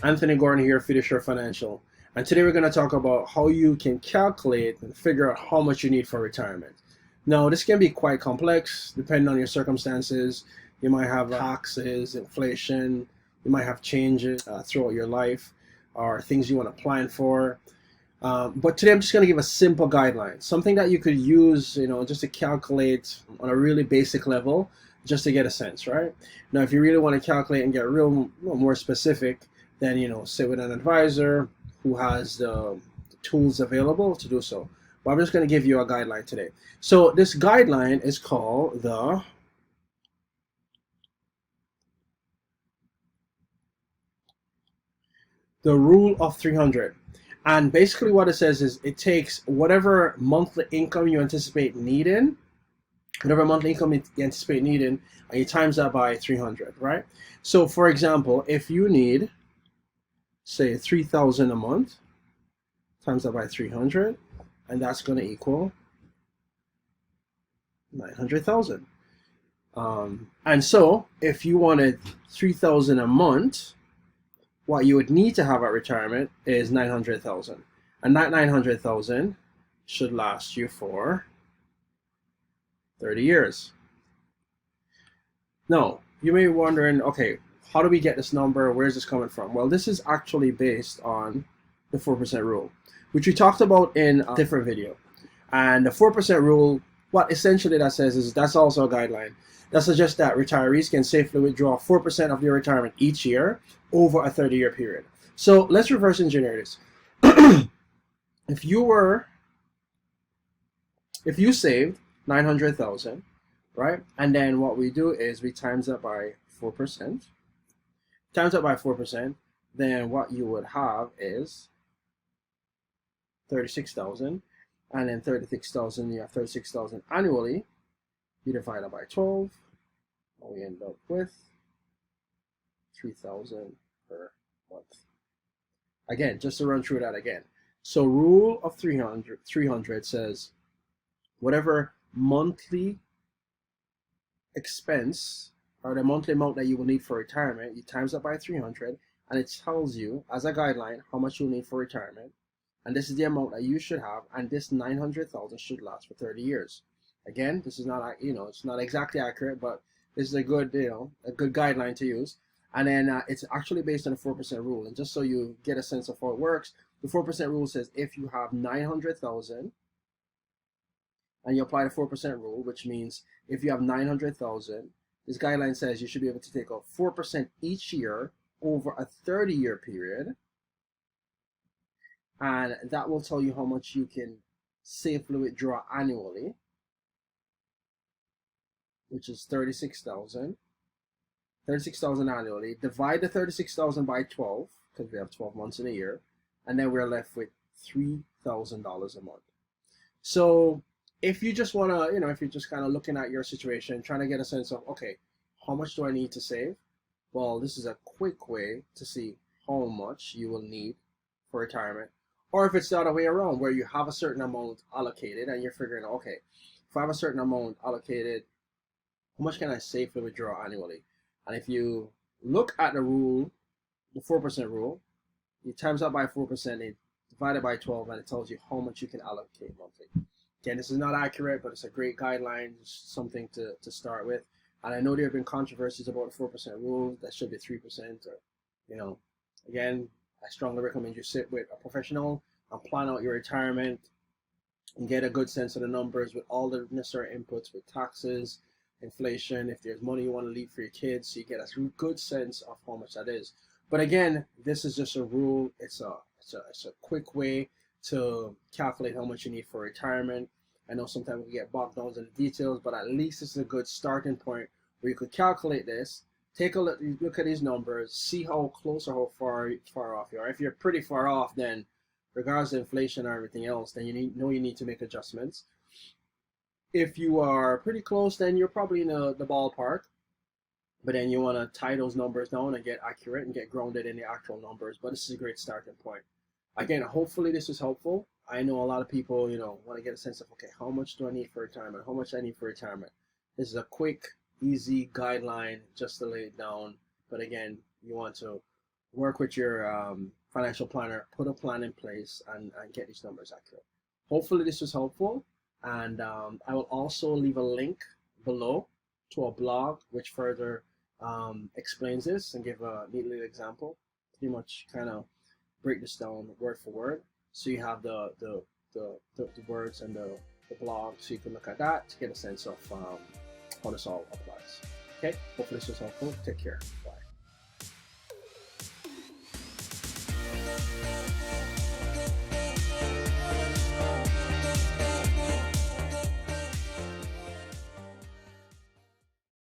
Anthony Gordon here, Fiduciary Financial. And today we're going to talk about how you can calculate and figure out how much you need for retirement. Now, this can be quite complex depending on your circumstances. You might have taxes, inflation, you might have changes throughout your life, or things you want to plan for. But today I'm just going to give a simple guideline, something that you could use, just to calculate on a really basic level, just to get a sense, right? Now, if you really want to calculate and get real more specific, then sit with an advisor who has the tools available to do so. But I'm just going to give you a guideline today. So this guideline is called the rule of 300. And basically what it says is it takes whatever monthly income you anticipate needing, and you times that by 300, right? So for example, if you need, say, 3,000 a month, times that by 300, and that's going to equal 900,000. And so if you wanted 3,000 a month, what you would need to have at retirement is 900,000. And that 900,000 should last you for 30 years. Now, you may be wondering, okay, how do we get this number? Where's this coming from? Well, this is actually based on the 4% rule, which we talked about in a different video. And the 4% rule, what essentially that says is that's also a guideline that suggests that retirees can safely withdraw 4% of their retirement each year over a 30-year period. So let's reverse engineer this. If you saved 900,000, right? And then what we do is we times that by 4%. Times that by 4%, then what you would have is 36,000. And then 36,000, you have 36,000 annually. You divide it by 12, and we end up with 3,000 per month. Again, just to run through that again. So rule of 300 says whatever monthly expense or the monthly amount that you will need for retirement, you times that by 300, and it tells you as a guideline how much you'll need for retirement. And this is the amount that you should have, and this 900,000 should last for 30 years. Again, this is not, it's not exactly accurate, but this is a good, a good guideline to use. And then it's actually based on the 4% rule. And just so you get a sense of how it works, the 4% rule says if you have 900,000 and you apply the 4% rule, which means if you have 900,000, this guideline says you should be able to take out 4% each year over a 30-year period. And that will tell you how much you can safely withdraw annually, which is 36,000. 36,000 annually. Divide the 36,000 by 12, because we have 12 months in a year, and then we're left with $3,000 a month. So if you just want to, if you're just kind of looking at your situation, trying to get a sense of, okay, how much do I need to save? Well, this is a quick way to see how much you will need for retirement. Or if it's the other way around, where you have a certain amount allocated and you're figuring, okay, if I have a certain amount allocated, how much can I safely withdraw annually? And if you look at the rule, the 4% rule, you times that by 4%, it divided by 12, and it tells you how much you can allocate monthly. Again, this is not accurate, but it's a great guideline, something to start with. And I know there have been controversies about the 4% rule, that should be 3%, or, again, I strongly recommend you sit with a professional and plan out your retirement and get a good sense of the numbers with all the necessary inputs with taxes, inflation, if there's money you want to leave for your kids, so you get a good sense of how much that is. But again, this is just a rule. It's a quick way to calculate how much you need for retirement. I know sometimes we get bogged down in the details, but at least it's a good starting point where you could calculate this. Take a look at these numbers, see how close or how far off you are. If you're pretty far off, then regardless of inflation or everything else, then you need to make adjustments. If you are pretty close, then you're probably in the ballpark. But then you want to tie those numbers down and get accurate and get grounded in the actual numbers. But this is a great starting point. Again, hopefully this is helpful. I know a lot of people, want to get a sense of, okay, how much do I need for retirement? How much I need for retirement? This is a quick, easy guideline just to lay it down. But again, you want to work with your financial planner, put a plan in place, and get these numbers accurate. Hopefully this was helpful, and I will also leave a link below to a blog which further explains this and give a neat little example, pretty much kind of break this down word for word, so you have the words and the blog, so you can look at that to get a sense of how this all applies. Okay, hopefully this was helpful. Take care. Bye.